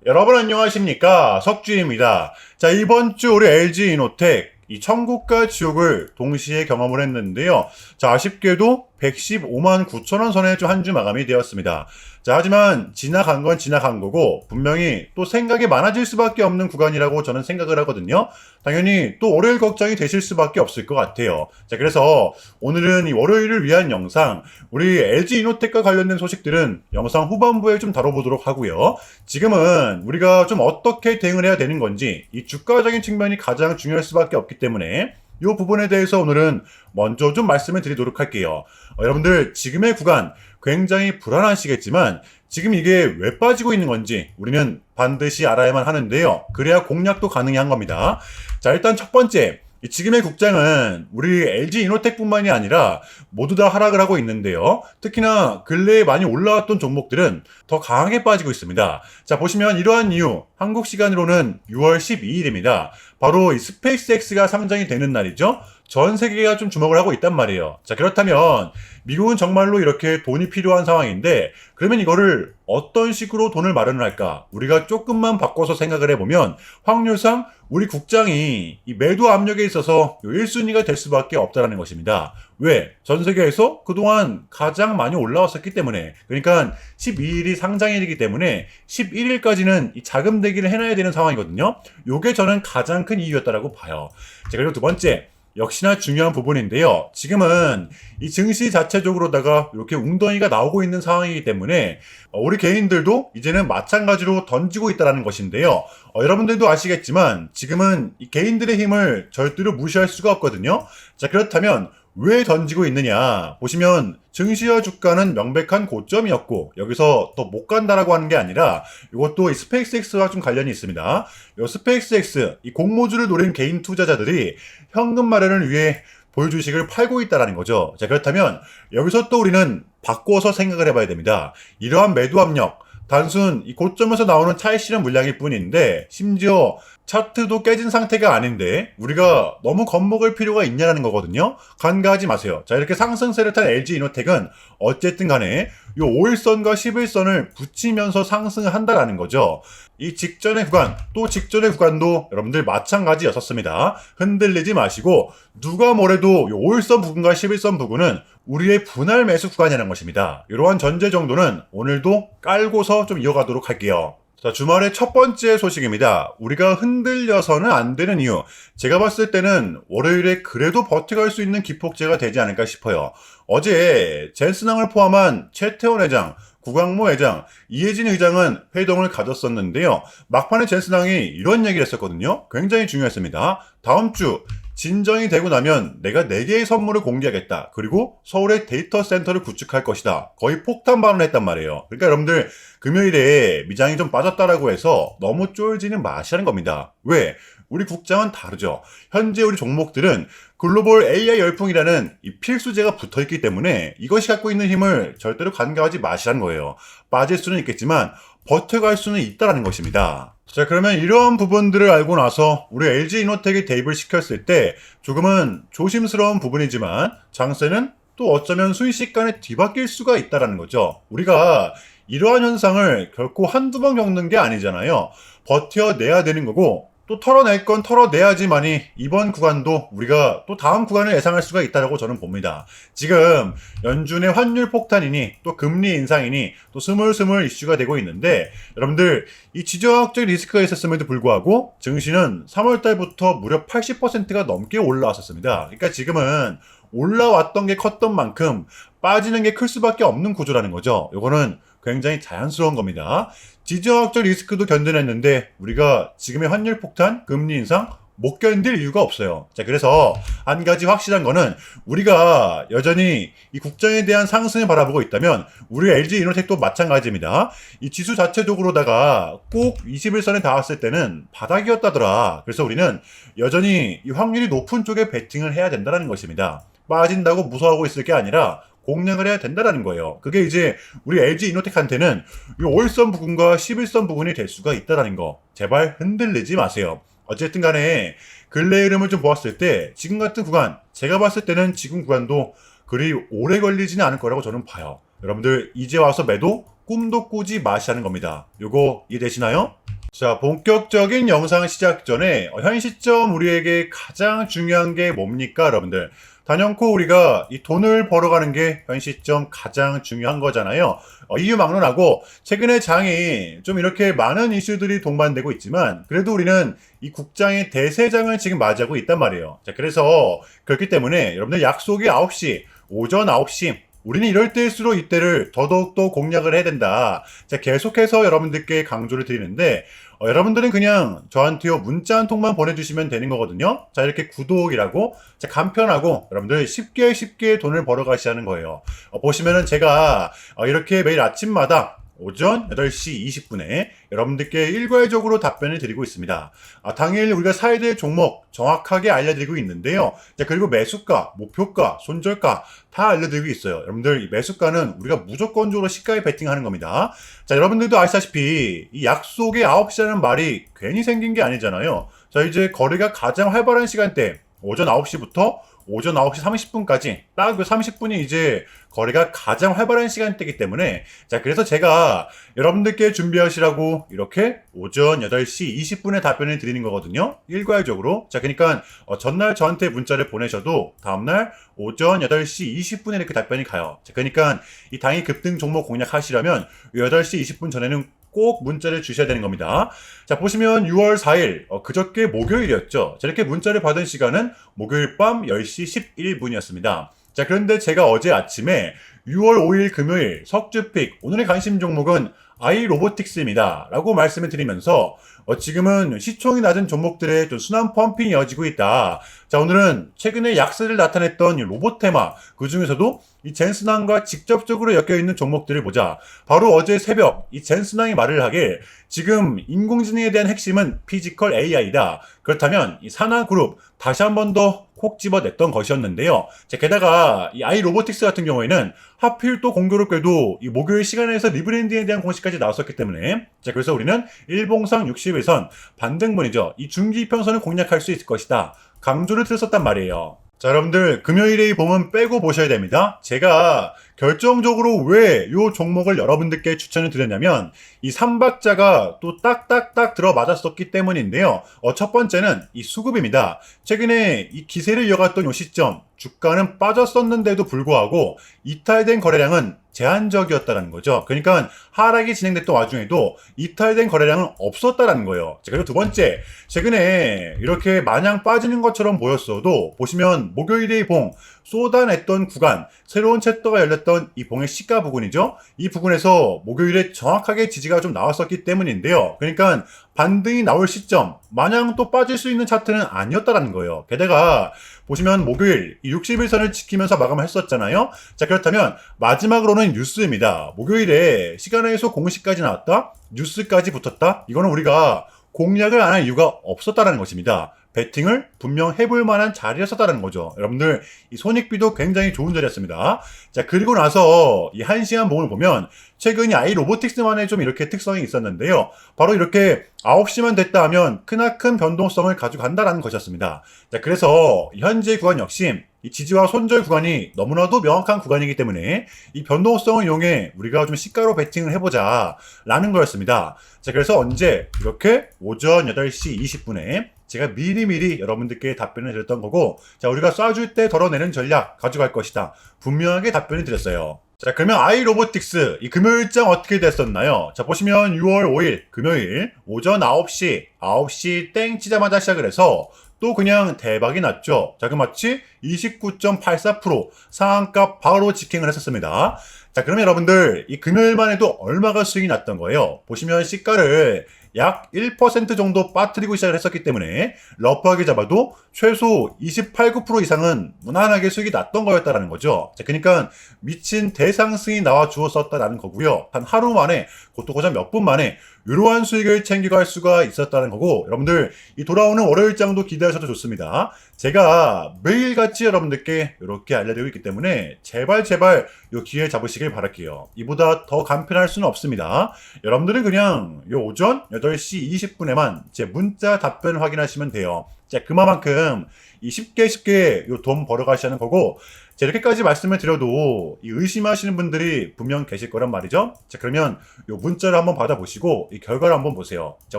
여러분 안녕하십니까? 석주입니다. 자, 이번 주 우리 LG이노텍 이 천국과 지옥을 동시에 경험을 했는데요. 자, 아쉽게도 115만 9천 원 선에 한 주 마감이 되었습니다. 자, 하지만 지나간 건 지나간 거고 분명히 또 생각이 많아질 수밖에 없는 구간이라고 저는 생각을 하거든요. 당연히 또 월요일 걱정이 되실 수밖에 없을 것 같아요. 자, 그래서 오늘은 이 월요일을 위한 영상, 우리 LG이노텍과 관련된 소식들은 영상 후반부에 좀 다뤄보도록 하고요. 지금은 우리가 좀 어떻게 대응을 해야 되는 건지, 이 주가적인 측면이 가장 중요할 수밖에 없기 때문에 이 부분에 대해서 오늘은 먼저 좀 말씀을 드리도록 할게요. 여러분들 지금의 구간 굉장히 불안하시겠지만 지금 이게 왜 빠지고 있는 건지 우리는 반드시 알아야만 하는데요. 그래야 공략도 가능한 겁니다. 자, 일단 첫 번째, 지금의 국장은 우리 LG이노텍뿐만이 아니라 모두 다 하락을 하고 있는데요. 특히나 근래에 많이 올라왔던 종목들은 더 강하게 빠지고 있습니다. 자, 보시면 이러한 이유, 한국 시간으로는 6월 12일입니다. 바로 이 스페이스X가 상장이 되는 날이죠. 전 세계가 좀 주목을 하고 있단 말이에요. 자, 그렇다면 미국은 정말로 이렇게 돈이 필요한 상황인데 그러면 이거를 어떤 식으로 돈을 마련을 할까? 우리가 조금만 바꿔서 생각을 해보면 확률상 우리 국장이 이 매도 압력에 있어서 1순위가 될 수밖에 없다는 것입니다. 왜? 전 세계에서 그동안 가장 많이 올라왔었기 때문에, 그러니까 12일이 상장일이기 때문에 11일까지는 이 자금 대기를 해놔야 되는 상황이거든요. 요게 저는 가장 큰 이유였다라고 봐요. 자, 그리고 두 번째, 역시나 중요한 부분인데요. 지금은 이 증시 자체적으로다가 이렇게 웅덩이가 나오고 있는 상황이기 때문에 우리 개인들도 이제는 마찬가지로 던지고 있다는 것인데요. 여러분들도 아시겠지만 지금은 이 개인들의 힘을 절대로 무시할 수가 없거든요. 자, 그렇다면 왜 던지고 있느냐? 보시면 증시와 주가는 명백한 고점이었고 여기서 더 못 간다라고 하는 게 아니라 이것도 이 스페이스X와 좀 관련이 있습니다. 이 스페이스X, 이 공모주를 노린 개인 투자자들이 현금 마련을 위해 보유주식을 팔고 있다라는 거죠. 자, 그렇다면 여기서 또 우리는 바꿔서 생각을 해봐야 됩니다. 이러한 매도 압력, 단순 이 고점에서 나오는 차익 실현 물량일 뿐인데 심지어 차트도 깨진 상태가 아닌데 우리가 너무 겁먹을 필요가 있냐는 거거든요. 간과하지 마세요. 자, 이렇게 상승세를 탄 LG이노텍은 어쨌든 간에 이 5일선과 11선을 붙이면서 상승을 한다라는 거죠. 이 직전의 구간, 또 직전의 구간도 여러분들 마찬가지였었습니다. 흔들리지 마시고 누가 뭐래도 이 5일선 부근과 11선 부근은 우리의 분할 매수 구간이라는 것입니다. 이러한 전제 정도는 오늘도 깔고서 좀 이어가도록 할게요. 자, 주말의 첫 번째 소식입니다. 우리가 흔들려서는 안 되는 이유. 제가 봤을 때는 월요일에 그래도 버텨갈 수 있는 기폭제가 되지 않을까 싶어요. 어제 젠스낭을 포함한 최태원 회장, 구광모 회장, 이해진 의장은 회동을 가졌었는데요. 막판에 젠스낭이 이런 얘기를 했었거든요. 굉장히 중요했습니다. 다음 주 진정이 되고 나면 내가 4개의 선물을 공개하겠다. 그리고 서울에 데이터 센터를 구축할 것이다. 거의 폭탄 발언을 했단 말이에요. 그러니까 여러분들 금요일에 미장이 좀 빠졌다라고 해서 너무 쫄지는 마시라는 겁니다. 왜? 우리 국장은 다르죠. 현재 우리 종목들은 글로벌 AI 열풍이라는 이 필수제가 붙어있기 때문에 이것이 갖고 있는 힘을 절대로 간과하지 마시라는 거예요. 빠질 수는 있겠지만 버텨갈 수는 있다는 것입니다. 자, 그러면 이러한 부분들을 알고 나서 우리 LG이노텍이 대입을 시켰을 때 조금은 조심스러운 부분이지만 장세는 또 어쩌면 순식간에 뒤바뀔 수가 있다는 거죠. 우리가 이러한 현상을 결코 한두 번 겪는 게 아니잖아요. 버텨내야 되는 거고 또 털어낼 건 털어내야지만이 이번 구간도 우리가 또 다음 구간을 예상할 수가 있다고 저는 봅니다. 지금 연준의 환율 폭탄이니 또 금리 인상이니 또 스물스물 이슈가 되고 있는데 여러분들 이 지정학적 리스크가 있었음에도 불구하고 증시는 3월달부터 무려 80%가 넘게 올라왔었습니다. 그러니까 지금은 올라왔던 게 컸던 만큼 빠지는 게 클 수밖에 없는 구조라는 거죠. 이거는 굉장히 자연스러운 겁니다. 지정학적 리스크도 견뎌냈는데 우리가 지금의 환율 폭탄, 금리 인상 못 견딜 이유가 없어요. 자, 그래서 한 가지 확실한 거는 우리가 여전히 이 국장에 대한 상승을 바라보고 있다면 우리 LG이노텍도 마찬가지입니다. 이 지수 자체적으로다가 꼭 21선에 닿았을 때는 바닥이었다더라. 그래서 우리는 여전히 이 확률이 높은 쪽에 베팅을 해야 된다는 것입니다. 빠진다고 무서워하고 있을 게 아니라 공략을 해야 된다는 거예요. 그게 이제 우리 LG이노텍한테는 이 5일선 부근과 11선 부근이 될 수가 있다는 거. 제발 흔들리지 마세요. 어쨌든 간에 근래 흐름을 좀 보았을 때 지금 같은 구간, 제가 봤을 때는 지금 구간도 그리 오래 걸리지는 않을 거라고 저는 봐요. 여러분들 이제 와서 매도 꿈도 꾸지 마시라는 겁니다. 요거 이해되시나요? 자, 본격적인 영상 시작 전에 현 시점 우리에게 가장 중요한 게 뭡니까, 여러분들? 단연코 우리가 이 돈을 벌어가는 게 현 시점 가장 중요한 거잖아요. 이유 막론하고 최근에 장이 좀 이렇게 많은 이슈들이 동반되고 있지만 그래도 우리는 이 국장의 대세장을 지금 맞이하고 있단 말이에요. 자, 그래서 그렇기 때문에 여러분들 약속이 9시, 오전 9시 우리는 이럴 때일수록 이때를 더더욱더 공략을 해야 된다. 자, 계속해서 여러분들께 강조를 드리는데 여러분들은 그냥 저한테요 문자 한 통만 보내주시면 되는 거거든요. 자, 이렇게 구독이라고 자, 간편하고 여러분들 쉽게 돈을 벌어 가시라는 거예요. 보시면은 제가 이렇게 매일 아침마다 오전 8시 20분에 여러분들께 일괄적으로 답변을 드리고 있습니다. 당일 우리가 사야 될 종목 정확하게 알려드리고 있는데요. 자, 그리고 매수가, 목표가, 손절가 다 알려드리고 있어요. 여러분들 이 매수가는 우리가 무조건적으로 시가에 베팅하는 겁니다. 자, 여러분들도 아시다시피 이 약속의 9시라는 말이 괜히 생긴 게 아니잖아요. 자, 이제 거래가 가장 활발한 시간대 오전 9시부터 오전 9시 30분까지 딱 그 30분이 이제 거래가 가장 활발한 시간대이기 때문에 자, 그래서 제가 여러분들께 준비하시라고 이렇게 오전 8시 20분에 답변을 드리는 거거든요. 일괄적으로. 자, 그러니까 전날 저한테 문자를 보내셔도 다음날 오전 8시 20분에 이렇게 답변이 가요. 자, 그러니까 이 당일 급등 종목 공략하시려면 8시 20분 전에는 꼭 문자를 주셔야 되는 겁니다. 자, 보시면 6월 4일 그저께 목요일이었죠. 자, 이렇게 문자를 받은 시간은 목요일 밤 10시 11분이었습니다. 자, 그런데 제가 어제 아침에 6월 5일 금요일 석주픽 오늘의 관심 종목은 아이로보틱스입니다 라고 말씀을 드리면서 지금은 시총이 낮은 종목들의 좀 순환 펌핑이 이어지고 있다. 자, 오늘은 최근에 약세를 나타냈던 이 로보테마 그 중에서도 이 젠스낭과 직접적으로 엮여있는 종목들을 보자. 바로 어제 새벽 이 젠스낭이 말을 하길 지금 인공지능에 대한 핵심은 피지컬 AI다. 그렇다면 이 산하그룹 다시 한 번 더 콕 집어냈던 것이었는데요. 자, 게다가 이 아이로보틱스 같은 경우에는 하필 또 공교롭게도 이 목요일 시간에서 리브랜딩에 대한 공시까지 나왔었기 때문에 자, 그래서 우리는 일봉상 60일선 반등분이죠. 이 중기평선을 공략할 수 있을 것이다. 강조를 드렸었단 말이에요. 자, 여러분들 금요일의 봉은 빼고 보셔야 됩니다. 제가 결정적으로 왜 이 종목을 여러분들께 추천을 드렸냐면 이 3박자가 또 딱딱딱 들어맞았었기 때문인데요. 첫 번째는 이 수급입니다. 최근에 이 기세를 이어갔던 이 시점 주가는 빠졌었는데도 불구하고 이탈된 거래량은 제한적이었다는 거죠. 그러니까 하락이 진행됐던 와중에도 이탈된 거래량은 없었다는 거예요. 자, 그리고 두 번째, 최근에 이렇게 마냥 빠지는 것처럼 보였어도 보시면 목요일의 봉 쏟아냈던 구간, 새로운 챕터가 열렸던 이 봉의 시가 부근이죠. 이 부근에서 목요일에 정확하게 지지가 좀 나왔었기 때문인데요. 그러니까 반등이 나올 시점, 마냥 또 빠질 수 있는 차트는 아니었다라는 거예요. 게다가 보시면 목요일 60일선을 지키면서 마감을 했었잖아요. 자, 그렇다면 마지막으로는 뉴스입니다. 목요일에 시간에서 공시까지 나왔다, 뉴스까지 붙었다. 이거는 우리가 공략을 안 할 이유가 없었다라는 것입니다. 배팅을 분명 해볼 만한 자리였었다는 거죠. 여러분들 이 손익비도 굉장히 좋은 자리였습니다. 자, 그리고 나서 이 1시간 봉을 보면 최근에 아이로보틱스만의 좀 이렇게 특성이 있었는데요. 바로 이렇게 9시만 됐다 하면 크나큰 변동성을 가져간다라는 것이었습니다. 자, 그래서 현재 구간 역시 이 지지와 손절 구간이 너무나도 명확한 구간이기 때문에 이 변동성을 이용해 우리가 좀 시가로 베팅을 해보자 라는 거였습니다. 자, 그래서 언제 이렇게 오전 8시 20분에 제가 미리미리 여러분들께 답변을 드렸던 거고 자, 우리가 쏴줄 때 덜어내는 전략 가져갈 것이다. 분명하게 답변을 드렸어요. 자, 그러면 아이로보틱스 이 금요일장 어떻게 됐었나요? 자, 보시면 6월 5일 금요일 오전 9시 땡 치자마자 시작을 해서 또 그냥 대박이 났죠. 자, 그 마치 29.84% 상한가 바로 직행을 했었습니다. 자, 그러면 여러분들 이 금요일만 해도 얼마가 수익이 났던 거예요? 보시면 시가를 약 1% 정도 빠뜨리고 시작을 했었기 때문에 러프하게 잡아도 최소 28, 9% 이상은 무난하게 수익이 났던 거였다라는 거죠. 자, 그러니까 미친 대상승이 나와 주었었다라는 거고요. 단 하루 만에, 그것도 고작 몇 분 만에 이러한 수익을 챙겨갈 수가 있었다는 거고 여러분들 이 돌아오는 월요일장도 기대하셔도 좋습니다. 제가 매일같이 여러분들께 이렇게 알려드리고 있기 때문에 제발 이 기회 잡으시길 바랄게요. 이보다 더 간편할 수는 없습니다. 여러분들은 그냥 요 오전 8시 20분에만 제 문자 답변 확인하시면 돼요. 자, 그만큼 이 쉽게 돈 벌어 가시는 거고 자, 이렇게까지 말씀을 드려도 이 의심하시는 분들이 분명 계실 거란 말이죠. 자, 그러면 요 문자를 한번 받아보시고 이 결과를 한번 보세요. 자,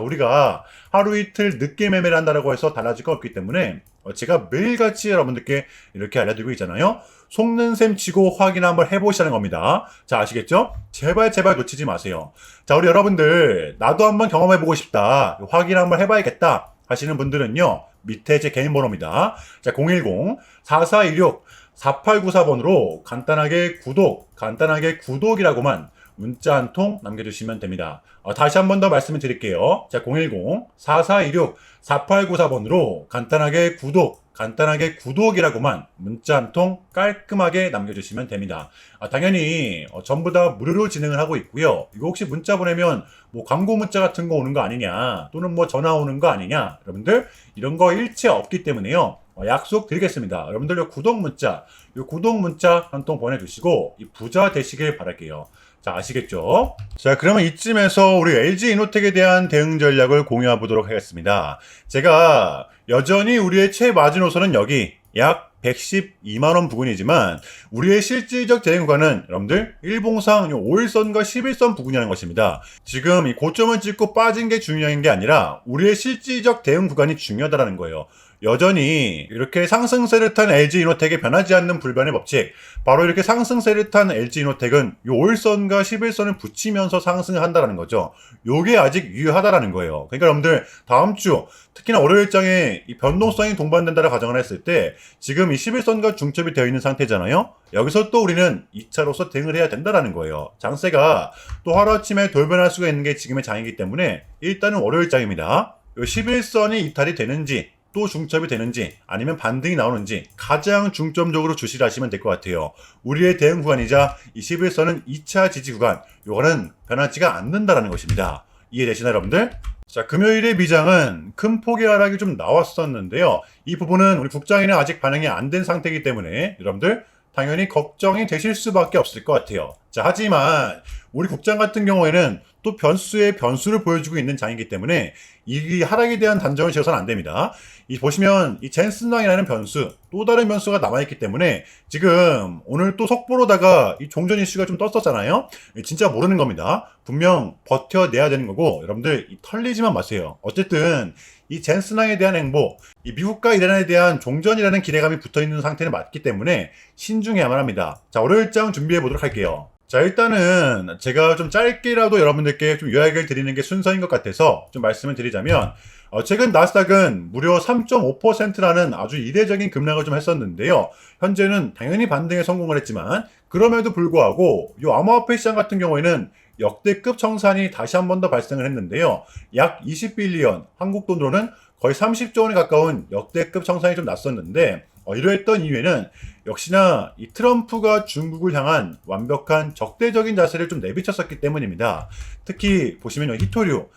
우리가 하루 이틀 늦게 매매를 한다고 해서 달라질 거 없기 때문에 제가 매일같이 여러분들께 이렇게 알려드리고 있잖아요. 속는 셈 치고 확인 한번 해보시라는 겁니다. 자, 아시겠죠? 제발 놓치지 마세요. 자, 우리 여러분들 나도 한번 경험해보고 싶다, 확인 한번 해봐야겠다 하시는 분들은요, 밑에 제 개인 번호입니다. 자, 010-4416-4894번으로 간단하게 구독이라고만 문자 한 통 남겨주시면 됩니다. 다시 한 번 더 말씀을 드릴게요. 자, 010-4416-4894번으로 간단하게 구독이라고만 문자 한 통 깔끔하게 남겨주시면 됩니다. 당연히 전부 다 무료로 진행을 하고 있고요. 이거 혹시 문자 보내면 뭐 광고 문자 같은 거 오는 거 아니냐, 또는 뭐 전화 오는 거 아니냐, 여러분들 이런 거 일체 없기 때문에요. 약속 드리겠습니다. 여러분들 요 구독 문자 한 통 보내주시고 이 부자 되시길 바랄게요. 자, 아시겠죠? 자, 그러면 이쯤에서 우리 LG 이노텍에 대한 대응 전략을 공유해 보도록 하겠습니다. 제가 여전히 우리의 최마지노선은 여기 약 112만원 부근이지만 우리의 실질적 대응 구간은 여러분들 일봉상 5일선과 11선 부근이라는 것입니다. 지금 이 고점을 찍고 빠진 게 중요한 게 아니라 우리의 실질적 대응 구간이 중요하다는 거예요. 여전히 이렇게 상승세를 탄 LG 이노텍에 변하지 않는 불변의 법칙, 바로 이렇게 상승세를 탄 LG 이노텍은 이 5일선과 11선을 붙이면서 상승을 한다는 거죠. 요게 아직 유효하다라는 거예요. 그러니까 여러분들 다음 주 특히나 월요일장에 이 변동성이 동반된다를 가정을 했을 때 지금 이 11선과 중첩이 되어 있는 상태잖아요. 여기서 또 우리는 2차로서 대응을 해야 된다라는 거예요. 장세가 또 하루아침에 돌변할 수가 있는 게 지금의 장이기 때문에 일단은 월요일장입니다. 이 11선이 이탈이 되는지 또 중첩이 되는지 아니면 반등이 나오는지 가장 중점적으로 주시를 하시면 될 것 같아요. 우리의 대응 구간이자 이 11선은 2차 지지 구간, 요거는 변하지가 않는다라는 것입니다. 이해되시나요, 여러분들? 자, 금요일의 미장은 큰 폭의 하락이 좀 나왔었는데요. 이 부분은 우리 국장에는 아직 반영이 안 된 상태이기 때문에 여러분들 당연히 걱정이 되실 수밖에 없을 것 같아요. 자, 하지만 우리 국장 같은 경우에는 또 변수의 변수를 보여주고 있는 장이기 때문에 이 하락에 대한 단정을 지어서는 안 됩니다. 보시면 이 젠슨왕이라는 변수, 또 다른 변수가 남아있기 때문에 지금 오늘 또 속보로다가 이 종전 이슈가 좀 떴었잖아요. 진짜 모르는 겁니다. 분명 버텨내야 되는 거고 여러분들 털리지만 마세요. 어쨌든 이 젠슨왕에 대한 행보, 이 미국과 이란에 대한 종전이라는 기대감이 붙어있는 상태는 맞기 때문에 신중해야만 합니다. 자, 월요일장 준비해 보도록 할게요. 자, 일단은 제가 좀 짧게라도 여러분들께 좀 요약을 드리는 게 순서인 것 같아서 좀 말씀을 드리자면 최근 나스닥은 무려 3.5%라는 아주 이례적인 급락을 좀 했었는데요. 현재는 당연히 반등에 성공을 했지만 그럼에도 불구하고 이 암호화폐 시장 같은 경우에는 역대급 청산이 다시 한 번 더 발생을 했는데요. 약 20빌리언, 한국 돈으로는 거의 30조 원에 가까운 역대급 청산이 좀 났었는데 이러했던 이유에는 역시나 이 트럼프가 중국을 향한 완벽한 적대적인 자세를 좀 내비쳤었기 때문입니다. 특히 보시면 히토류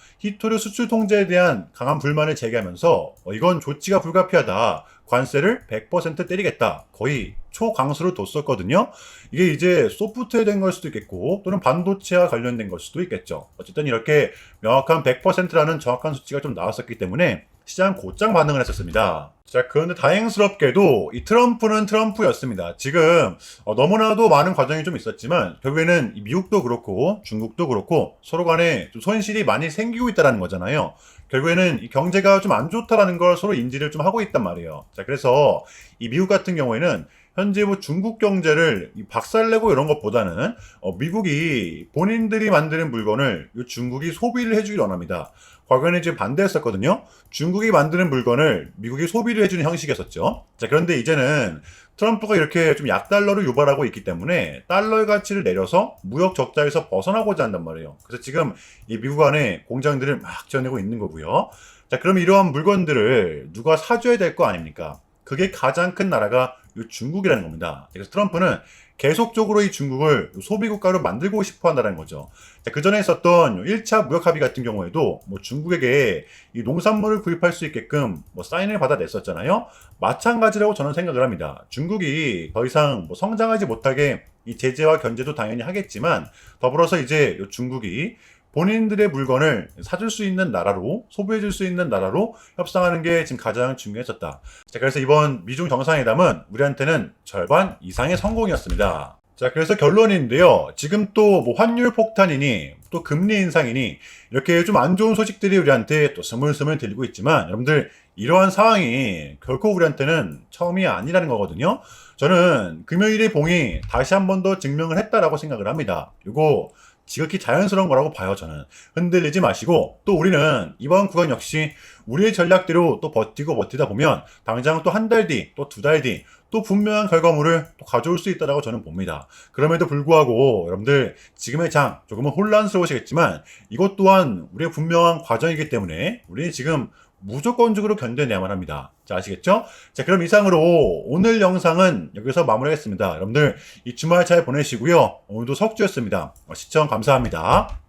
수출 통제에 대한 강한 불만을 제기하면서 이건 조치가 불가피하다, 관세를 100% 때리겠다, 거의 초강수를 뒀었거든요. 이게 이제 소프트에 된 걸 수도 있겠고 또는 반도체와 관련된 걸 수도 있겠죠. 어쨌든 이렇게 명확한 100%라는 정확한 수치가 좀 나왔었기 때문에 시장 곧장 반응을 했었습니다. 자, 그런데 다행스럽게도 이 트럼프는 트럼프였습니다. 지금 너무나도 많은 과정이 좀 있었지만 결국에는 미국도 그렇고 중국도 그렇고 서로 간에 좀 손실이 많이 생기고 있다는 거잖아요. 결국에는 이 경제가 좀 안 좋다라는 걸 서로 인지를 좀 하고 있단 말이에요. 자, 그래서 이 미국 같은 경우에는 현재 뭐 중국 경제를 박살내고 이런 것보다는 미국이 본인들이 만드는 물건을 중국이 소비를 해주길 원합니다. 과거에는 지금 반대했었거든요. 중국이 만드는 물건을 미국이 소비를 해주는 형식이었었죠. 자, 그런데 이제는 트럼프가 이렇게 좀 약달러를 유발하고 있기 때문에 달러의 가치를 내려서 무역 적자에서 벗어나고자 한단 말이에요. 그래서 지금 이 미국 안에 공장들을 막 지어내고 있는 거고요. 자, 그럼 이러한 물건들을 누가 사줘야 될 거 아닙니까? 그게 가장 큰 나라가 중국이라는 겁니다. 그래서 트럼프는 계속적으로 이 중국을 소비국가로 만들고 싶어 한다는 거죠. 그 전에 있었던 1차 무역 합의 같은 경우에도 뭐 중국에게 이 농산물을 구입할 수 있게끔 뭐 사인을 받아냈었잖아요. 마찬가지라고 저는 생각을 합니다. 중국이 더 이상 뭐 성장하지 못하게 이 제재와 견제도 당연히 하겠지만 더불어서 이제 중국이 본인들의 물건을 사줄 수 있는 나라로, 소비해줄 수 있는 나라로 협상하는 게 지금 가장 중요해졌다. 자, 그래서 이번 미중 정상회담은 우리한테는 절반 이상의 성공이었습니다. 자, 그래서 결론인데요. 지금 또 뭐 환율 폭탄이니 또 금리 인상이니 이렇게 좀 안 좋은 소식들이 우리한테 또 스물스물 들리고 있지만 여러분들 이러한 상황이 결코 우리한테는 처음이 아니라는 거거든요. 저는 금요일의 봉이 다시 한 번 더 증명을 했다라고 생각을 합니다. 이거 지극히 자연스러운 거라고 봐요, 저는. 흔들리지 마시고, 또 우리는 이번 구간 역시 우리의 전략대로 또 버티고 버티다 보면 당장 또 한 달 뒤, 또 두 달 뒤, 또 분명한 결과물을 또 가져올 수 있다라고 저는 봅니다. 그럼에도 불구하고 여러분들 지금의 장 조금은 혼란스러우시겠지만 이것 또한 우리의 분명한 과정이기 때문에 우리는 지금 무조건적으로 견뎌내야만 합니다. 자, 아시겠죠? 자, 그럼 이상으로 오늘 영상은 여기서 마무리하겠습니다. 여러분들 이 주말 잘 보내시고요. 오늘도 석주였습니다. 시청 감사합니다.